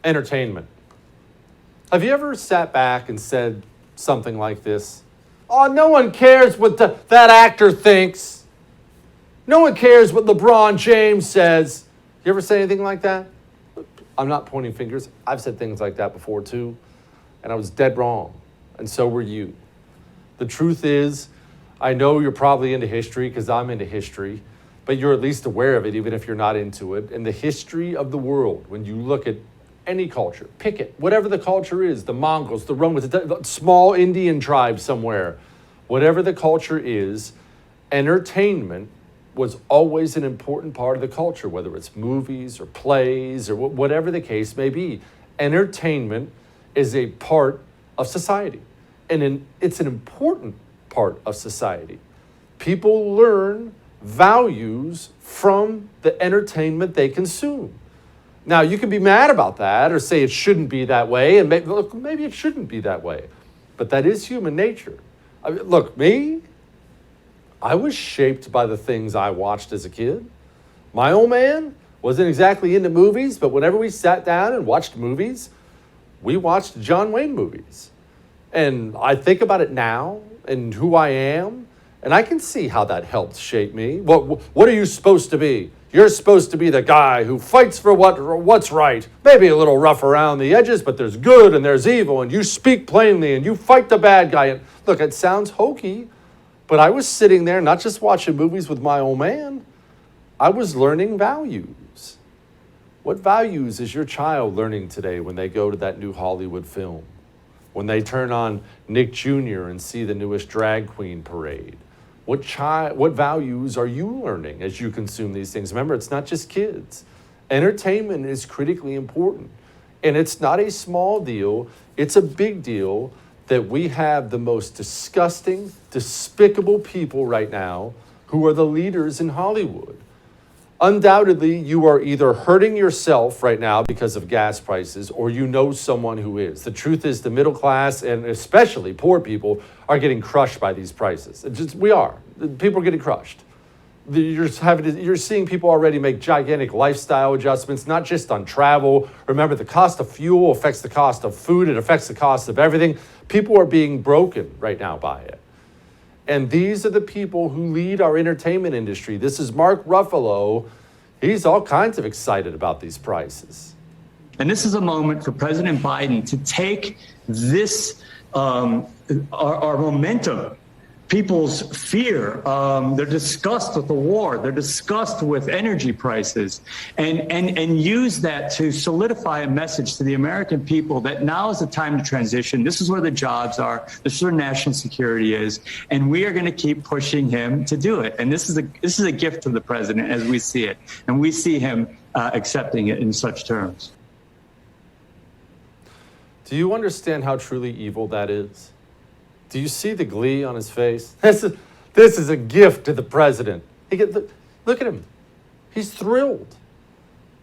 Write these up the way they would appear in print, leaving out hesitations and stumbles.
Entertainment. Have you ever sat back and said something like this? Oh, no one cares what that actor thinks. No one cares what LeBron James says. You ever say anything like that? I'm not pointing fingers. I've said things like that before too, and I was dead wrong, and so were you. The truth is, I know you're probably into history because I'm into history, but you're at least aware of it even if you're not into it. And the history of the world, when you look at any culture, pick it, whatever the culture is, the Mongols, the Romans, the small Indian tribe somewhere, whatever the culture is, entertainment was always an important part of the culture, whether it's movies or plays or whatever the case may be. Entertainment is a part of society, and it's an important part of society. People learn values from the entertainment they consume. Now, you can be mad about that or say it shouldn't be that way, and maybe it shouldn't be that way, but that is human nature. I mean, look, me, I was shaped by the things I watched as a kid. My old man wasn't exactly into movies, but whenever we sat down and watched movies, we watched John Wayne movies. And I think about it now and who I am, and I can see how that helped shape me. What are you supposed to be? You're supposed to be the guy who fights for what's right. Maybe a little rough around the edges, but there's good and there's evil, and you speak plainly and you fight the bad guy. And look, it sounds hokey, but I was sitting there not just watching movies with my old man. I was learning values. What values is your child learning today when they go to that new Hollywood film? When they turn on Nick Jr. and see the newest drag queen parade? What values are you learning as you consume these things? Remember, it's not just kids. Entertainment is critically important. And it's not a small deal. It's a big deal that we have the most disgusting, despicable people right now who are the leaders in Hollywood. Undoubtedly, you are either hurting yourself right now because of gas prices, or you know someone who is. The truth is the middle class, and especially poor people, are getting crushed by these prices. We are. People are getting crushed. You're seeing people already make gigantic lifestyle adjustments, not just on travel. Remember, the cost of fuel affects the cost of food. It affects the cost of everything. People are being broken right now by it. And these are the people who lead our entertainment industry. This is Mark Ruffalo. He's all kinds of excited about these prices. And this is a moment for President Biden to take this, our momentum, people's fear, their disgust with the war, their disgust with energy prices, and use that to solidify a message to the American people that now is the time to transition. This is where the jobs are. This is where national security is. And we are going to keep pushing him to do it. And this is a gift to the president as we see it. And we see him accepting it in such terms. Do you understand how truly evil that is? Do you see the glee on his face? This is a gift to the president. Look at him. He's thrilled.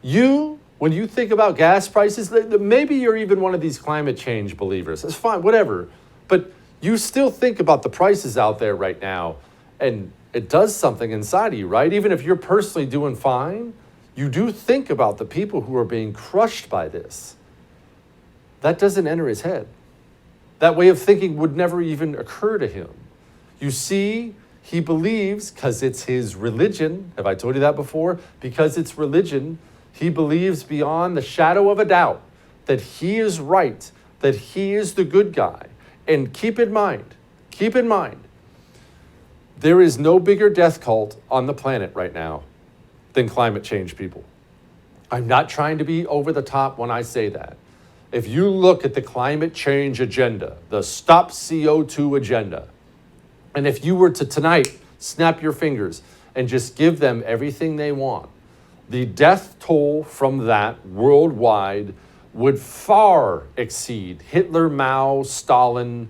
When you think about gas prices, maybe you're even one of these climate change believers. That's fine, whatever. But you still think about the prices out there right now, and it does something inside of you, right? Even if you're personally doing fine, you do think about the people who are being crushed by this. That doesn't enter his head. That way of thinking would never even occur to him. You see, he believes, because it's his religion, have I told you that before? Because it's religion, he believes beyond the shadow of a doubt that he is right, that he is the good guy. And keep in mind, there is no bigger death cult on the planet right now than climate change people. I'm not trying to be over the top when I say that. If you look at the climate change agenda, the stop CO2 agenda, and if you were to tonight snap your fingers and just give them everything they want, the death toll from that worldwide would far exceed Hitler, Mao, Stalin,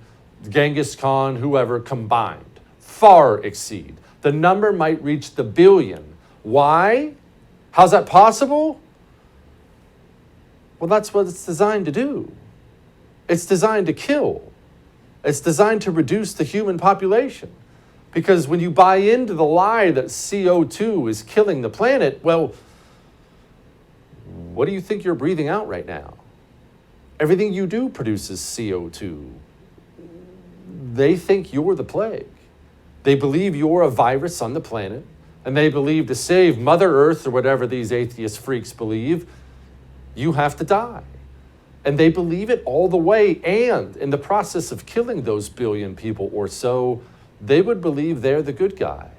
Genghis Khan, whoever combined. Far exceed. The number might reach the billion. Why? How's that possible? Well, that's what it's designed to do. It's designed to kill. It's designed to reduce the human population. Because when you buy into the lie that CO2 is killing the planet, well, What do you think you're breathing out right now? Everything you do produces CO2. They think you're the plague. They believe you're a virus on the planet, and they believe to save Mother Earth, or whatever these atheist freaks believe, you have to die. And they believe it all the way, and in the process of killing those billion people or so, they would believe they're the good guy.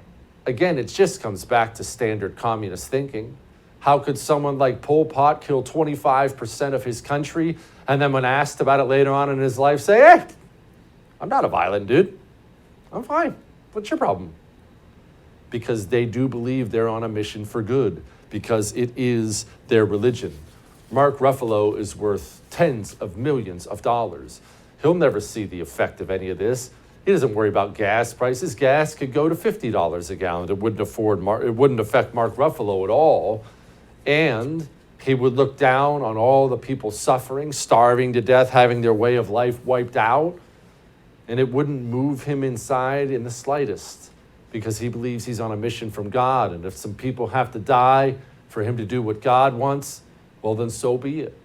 Again, it just comes back to standard communist thinking. How could someone like Pol Pot kill 25% of his country, and then when asked about it later on in his life, say, hey, I'm not a violent dude. I'm fine. What's your problem? Because they do believe they're on a mission for good, because it is their religion. Mark Ruffalo is worth tens of millions of dollars. He'll never see the effect of any of this. He doesn't worry about gas prices. Gas could go to $50 a gallon. It wouldn't affect Mark Ruffalo at all. And he would look down on all the people suffering, starving to death, having their way of life wiped out. And it wouldn't move him inside in the slightest, because he believes he's on a mission from God. And if some people have to die for him to do what God wants, well, then so be it.